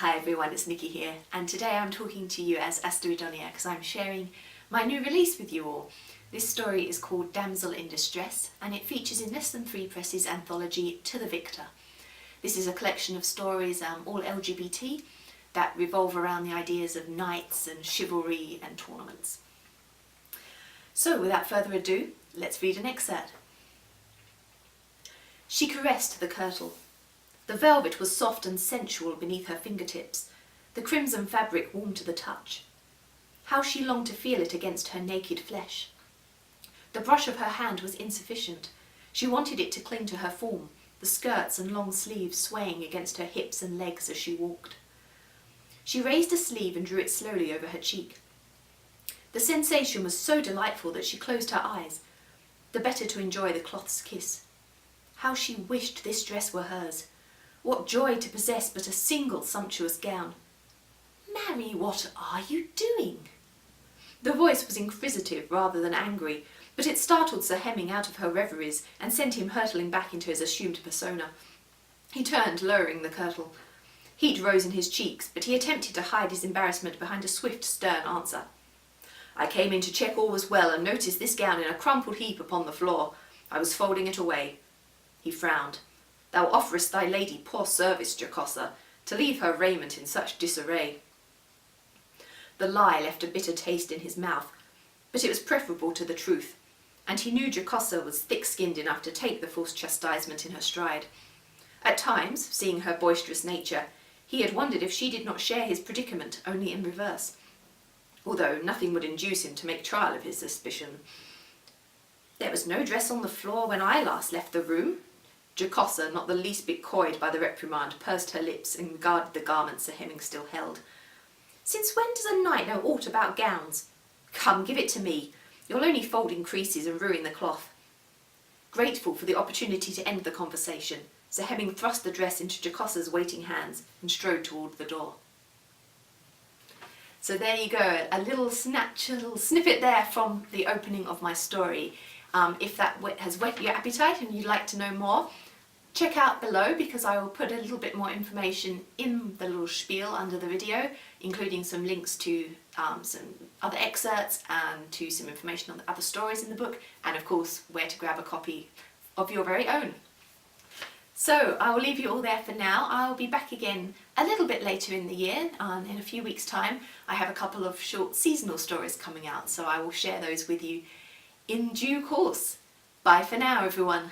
Hi everyone, it's Nicki here, and today I'm talking to you as Asteroidonia because I'm sharing my new release with you all. This story is called Damsel in Distress, and it features in Less Than Three Press's anthology To the Victor. This is a collection of stories, all LGBT, that revolve around the ideas of knights and chivalry and tournaments. So without further ado, let's read an excerpt. She caressed the kirtle. The velvet was soft and sensual beneath her fingertips, the crimson fabric warm to the touch. How she longed to feel it against her naked flesh. The brush of her hand was insufficient. She wanted it to cling to her form, the skirts and long sleeves swaying against her hips and legs as she walked. She raised a sleeve and drew it slowly over her cheek. The sensation was so delightful that she closed her eyes, the better to enjoy the cloth's kiss. How she wished this dress were hers. What joy to possess but a single sumptuous gown. "Marry, what are you doing?" The voice was inquisitive rather than angry, but it startled Sir Hemming out of her reveries and sent him hurtling back into his assumed persona. He turned, lowering the kirtle. Heat rose in his cheeks, but he attempted to hide his embarrassment behind a swift, stern answer. "I came in to check all was well and noticed this gown in a crumpled heap upon the floor. I was folding it away." He frowned. "Thou offerest thy lady poor service, Jocasta, to leave her raiment in such disarray." The lie left a bitter taste in his mouth, but it was preferable to the truth, and he knew Jocasta was thick-skinned enough to take the false chastisement in her stride. At times, seeing her boisterous nature, he had wondered if she did not share his predicament, only in reverse, although nothing would induce him to make trial of his suspicion. "There was no dress on the floor when I last left the room." Jocasta, not the least bit coyed by the reprimand, pursed her lips and regarded the garment Sir Hemming still held. "Since when does a knight know aught about gowns? Come, give it to me. You'll only fold in creases and ruin the cloth." Grateful for the opportunity to end the conversation, Sir Hemming thrust the dress into Jocasta's waiting hands and strode toward the door. So there you go, a little snippet there from the opening of my story. If that has whet your appetite and you'd like to know more, check out below because I will put a little bit more information in the little spiel under the video, including some links to some other excerpts and to some information on the other stories in the book, and of course where to grab a copy of your very own. So I will leave you all there for now. I'll be back again a little bit later in the year, in a few weeks' time. I have a couple of short seasonal stories coming out, so I will share those with you in due course. Bye for now, everyone.